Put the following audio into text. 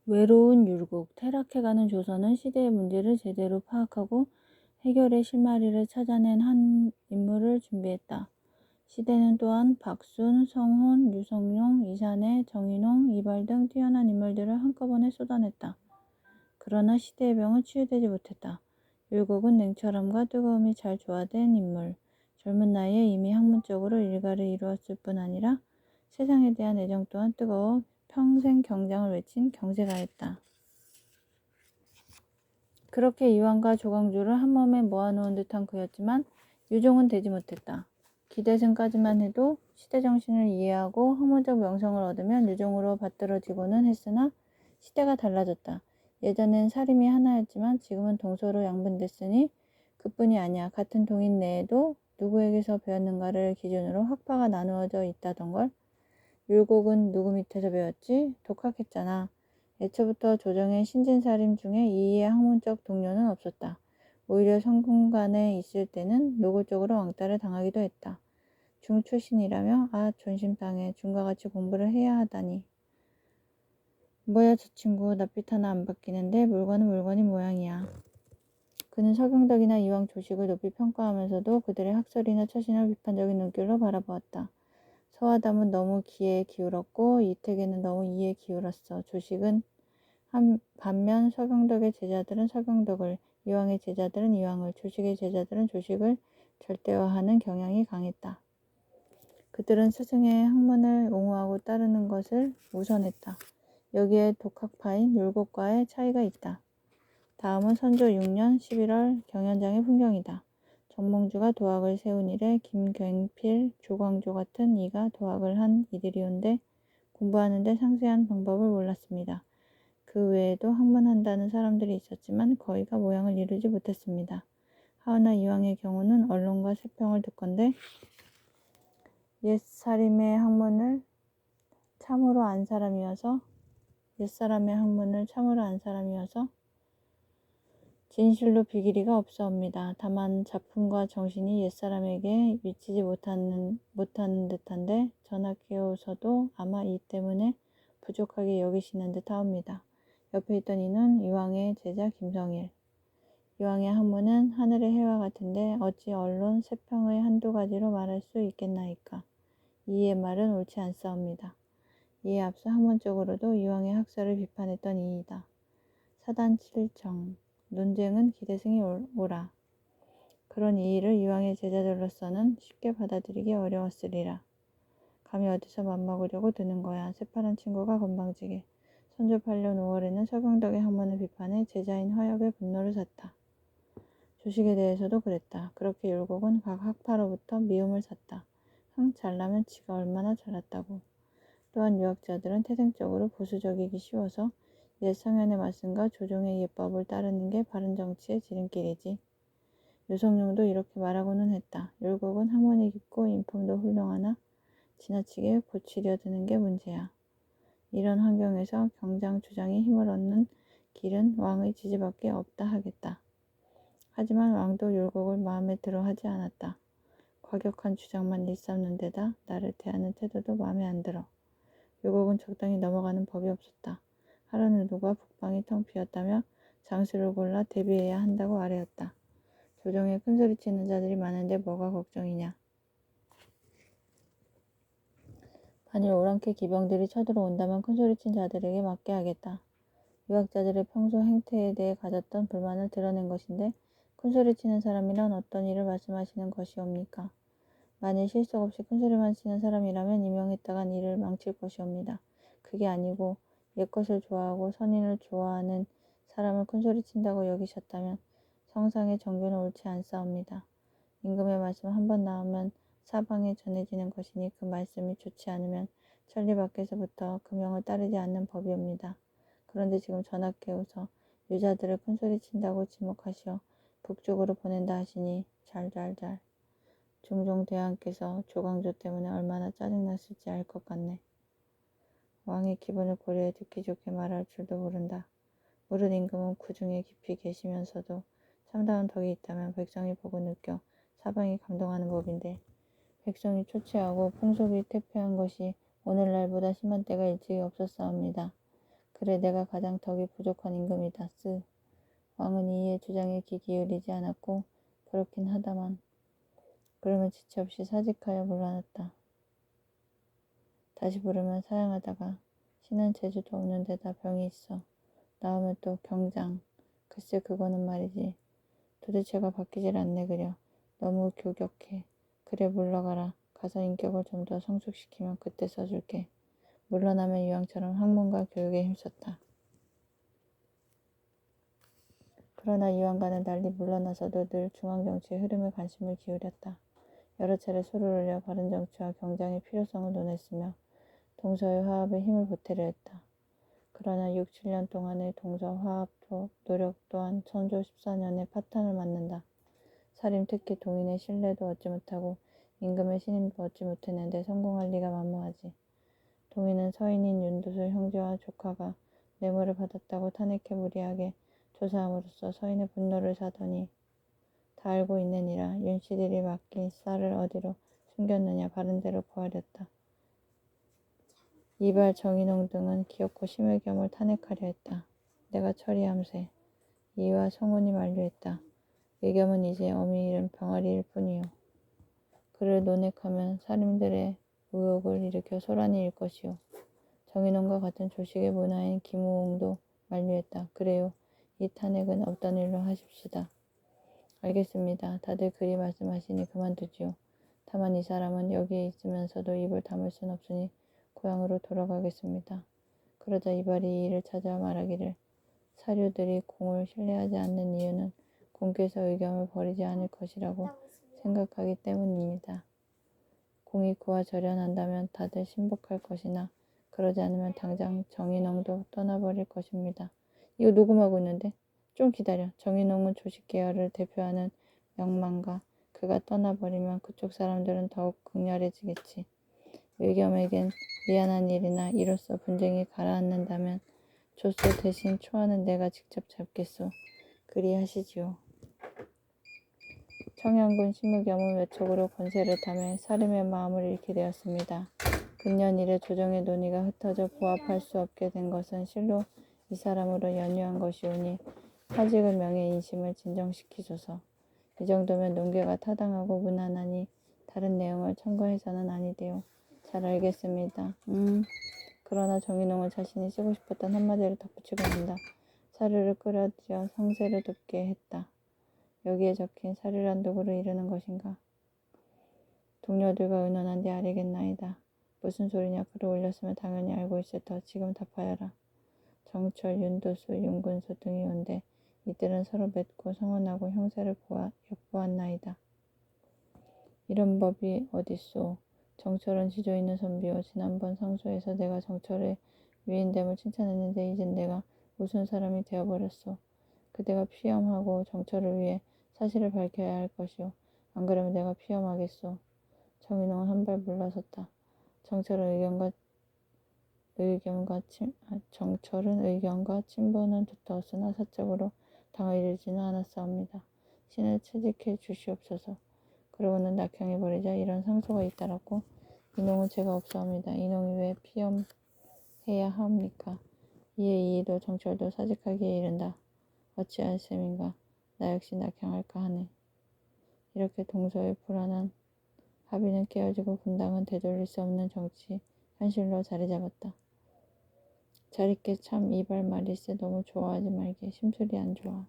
외로운 율곡, 퇴락해가는 조선은 시대의 문제를 제대로 파악하고 해결의 실마리를 찾아낸 한 인물을 준비했다. 시대는 또한 박순, 성혼, 유성룡, 이산해, 정인홍, 이발 등 뛰어난 인물들을 한꺼번에 쏟아냈다. 그러나 시대의 병은 치유되지 못했다. 율곡은 냉철함과 뜨거움이 잘 조화된 인물. 젊은 나이에 이미 학문적으로 일가를 이루었을 뿐 아니라 세상에 대한 애정 또한 뜨거워 평생 경장을 외친 경제가였다. 그렇게 이황과 조광조를 한 몸에 모아놓은 듯한 그였지만 유종은 되지 못했다. 기대승까지만 해도 시대정신을 이해하고 학문적 명성을 얻으면 유종으로 받들어지고는 했으나 시대가 달라졌다. 예전엔 사림이 하나였지만 지금은 동서로 양분됐으니 그뿐이 아니야. 같은 동인 내에도 누구에게서 배웠는가를 기준으로 학파가 나누어져 있다던걸. 율곡은 누구 밑에서 배웠지? 독학했잖아. 애초부터 조정의 신진사림 중에 이이의 학문적 동료는 없었다. 오히려 성군간에 있을 때는 노골적으로 왕따를 당하기도 했다. 중 출신이라며 존심상해. 중과 같이 공부를 해야 하다니. 뭐야 저 친구 낯빛 하나 안 바뀌는데 물건은 물건인 모양이야. 그는 서경덕이나 이황 조식을 높이 평가하면서도 그들의 학설이나 처신을 비판적인 눈길로 바라보았다. 서화담은 너무 기에 기울었고 이택에는 너무 이에 기울었어. 조식은 반면 서경덕의 제자들은 서경덕을, 이황의 제자들은 이황을, 조식의 제자들은 조식을 절대화하는 경향이 강했다. 그들은 스승의 학문을 옹호하고 따르는 것을 우선했다. 여기에 독학파인 율곡과의 차이가 있다. 다음은 선조 6년 11월 경연장의 풍경이다. 정몽주가 도학을 세운 이래 김굉필, 조광조 같은 이가 도학을 한 이들이온데 공부하는데 상세한 방법을 몰랐습니다. 그 외에도 학문한다는 사람들이 있었지만 거의가 모양을 이루지 못했습니다. 하오나 이황의 경우는 언론과 세평을 듣건대 옛사람의 학문을 참으로 안 사람이어서 진실로 비기리가 없사옵니다. 다만 작품과 정신이 옛사람에게 미치지 못하는 듯한데 전학해오서도 아마 이 때문에 부족하게 여기시는 듯하옵니다. 옆에 있던 이는 이황의 제자 김성일. 이황의 학문은 하늘의 해와 같은데 어찌 언론 세평의 한두 가지로 말할 수 있겠나이까. 이의 말은 옳지 않사옵니다. 이에 앞서 학문적으로도 이황의 학설을 비판했던 이이다. 사단칠정 논쟁은 기대승이 오라. 그런 이의를 이황의 제자들로서는 쉽게 받아들이기 어려웠으리라. 감히 어디서 맘먹으려고 드는 거야. 새파란 친구가 건방지게. 선조 8년 5월에는 서경덕의 학문을 비판해 제자인 화엽의 분노를 샀다. 조식에 대해서도 그랬다. 그렇게 율곡은 각 학파로부터 미움을 샀다. 잘나면 지가 얼마나 잘났다고. 또한 유학자들은 태생적으로 보수적이기 쉬워서 옛 성현의 말씀과 조정의 예법을 따르는 게 바른 정치의 지름길이지. 유성룡도 이렇게 말하고는 했다. 율곡은 학문이 깊고 인품도 훌륭하나 지나치게 고치려 드는 게 문제야. 이런 환경에서 경장 주장이 힘을 얻는 길은 왕의 지지밖에 없다 하겠다. 하지만 왕도 율곡을 마음에 들어 하지 않았다. 과격한 주장만 일삼는 데다 나를 대하는 태도도 마음에 안 들어. 율곡은 적당히 넘어가는 법이 없었다. 하루는 누가 북방이 텅 비었다며 장수를 골라 대비해야 한다고 아뢰었다. 조정에 큰소리치는 자들이 많은데 뭐가 걱정이냐. 만일 오랑캐 기병들이 쳐들어온다면 큰소리친 자들에게 맞게 하겠다. 유학자들의 평소 행태에 대해 가졌던 불만을 드러낸 것인데 큰소리치는 사람이란 어떤 일을 말씀하시는 것이옵니까? 만일 실속 없이 큰소리만 치는 사람이라면 임명했다간 일을 망칠 것이옵니다. 그게 아니고 옛것을 좋아하고 선인을 좋아하는 사람을 큰소리친다고 여기셨다면 성상의 정교는 옳지 않사옵니다. 임금의 말씀 한번 나오면 사방에 전해지는 것이니 그 말씀이 좋지 않으면 천리 밖에서부터 그 명을 따르지 않는 법이옵니다. 그런데 지금 전학해오서 유자들을 큰소리친다고 지목하시어 북쪽으로 보낸다 하시니 잘잘잘. 중종대왕께서 조광조 때문에 얼마나 짜증났을지 알 것 같네. 왕의 기분을 고려해 듣기 좋게 말할 줄도 모른다. 무릇 임금은 구중에 깊이 계시면서도 참다운 덕이 있다면 백성이 보고 느껴 사방이 감동하는 법인데 백성이 초췌하고 풍속이 퇴폐한 것이 오늘날보다 심한 때가 일찍이 없었사옵니다. 그래 내가 가장 덕이 부족한 임금이다. 왕은 이의 주장에 귀 기울이지 않았고 그렇긴 하다만 그러면 지체 없이 사직하여 물러났다. 다시 부르면 사양하다가 신은 재주도 없는 데다 병이 있어. 나오면 또 경장. 글쎄 그거는 말이지. 도대체가 바뀌질 않네 그려. 너무 교격해. 그래 물러가라. 가서 인격을 좀 더 성숙시키면 그때 써줄게. 물러나면 이왕처럼 학문과 교육에 힘썼다. 그러나 이왕과는 달리 물러나서도 늘 중앙정치의 흐름에 관심을 기울였다. 여러 차례 소를 올려 바른정치와 경장의 필요성을 논했으며 동서의 화합에 힘을 보태려 했다. 그러나 6, 7년 동안의 동서 화합 노력 또한 선조 14년에 파탄을 맞는다. 사림 특히 동인의 신뢰도 얻지 못하고 임금의 신임도 얻지 못했는데 성공할 리가 만무하지. 동인은 서인인 윤도술 형제와 조카가 뇌물을 받았다고 탄핵해 무리하게 조사함으로써 서인의 분노를 사더니 다 알고 있느니라. 윤씨들이 맡긴 쌀을 어디로 숨겼느냐 바른대로 구하렸다. 이발 정인홍 등은 기어코 심의겸을 탄핵하려 했다. 내가 처리함세. 이와 성훈이 만류했다. 의겸은 이제 어미 잃은 병아리일 뿐이요. 그를 논핵하면 사림들의 의혹을 일으켜 소란이 일 것이요. 정인홍과 같은 조식의 문화인 김우홍도 만류했다. 그래요. 이 탄핵은 없던 일로 하십시다. 알겠습니다. 다들 그리 말씀하시니 그만두지요. 다만 이 사람은 여기에 있으면서도 입을 다물 순 없으니 고향으로 돌아가겠습니다. 그러자 이발이 이 일을 찾아 말하기를 사류들이 공을 신뢰하지 않는 이유는 공께서 의견을 버리지 않을 것이라고 생각하기 때문입니다. 공이 그와 절연한다면 다들 신복할 것이나 그러지 않으면 당장 정인홍도 떠나버릴 것입니다. 이거 녹음하고 있는데 좀 기다려. 정인홍은 조식계열을 대표하는 명망가. 그가 떠나버리면 그쪽 사람들은 더욱 극렬해지겠지. 의겸에겐 미안한 일이나 이로써 분쟁이 가라앉는다면 조소 대신 초안은 내가 직접 잡겠소. 그리 하시지요. 청양군 심의겸은 외척으로 권세를 탐해 사림의 마음을 잃게 되었습니다. 근년 이래 조정의 논의가 흩어져 부합할 수 없게 된 것은 실로 이 사람으로 연유한 것이오니 하직을 명해 인심을 진정시키소서. 이 정도면 논계가 타당하고 무난하니 다른 내용을 첨가해서는 아니되요. 잘 알겠습니다. 그러나 정인홍은 자신이 쓰고 싶었던 한마디를 덧붙이고 난다. 사료를 끓여들여 성세를 돕게 했다. 여기에 적힌 사료란 누구를 이르는 것인가? 동료들과 의논한 뒤 알겠나이다. 무슨 소리냐? 글을 올렸으면 당연히 알고 있을 터. 지금 답하여라. 정철, 윤도수, 윤근수 등이 온데 이들은 서로 맺고 성언하고 형세를 엿보았나이다. 이런 법이 어딨소? 정철은 지조 있는 선비요. 지난번 상소에서 내가 정철의 위인됨을 칭찬했는데 이젠 내가 무슨 사람이 되어버렸소. 그대가 피험하고 정철을 위해 사실을 밝혀야 할 것이오. 안 그러면 내가 피험하겠소. 정인홍은 한 발 물러섰다. 정철은 의견과 친분은 두터웠으나 사적으로 당을 잃지는 않았사옵니다. 신을 채직해 주시옵소서. 그러고는 낙향해버리자 이런 상소가 잇따랐고 이농은 죄가 없사옵니다. 이농이 왜 피험해야 합니까? 이에 이의도 정철도 사직하기에 이른다. 어찌할 셈인가? 나 역시 낙향할까 하네. 이렇게 동서의 불안한 합의는 깨어지고 분당은 되돌릴 수 없는 정치 현실로 자리 잡았다. 자리께 참 이발 말일세. 너무 좋아하지 말게. 심술이 안 좋아.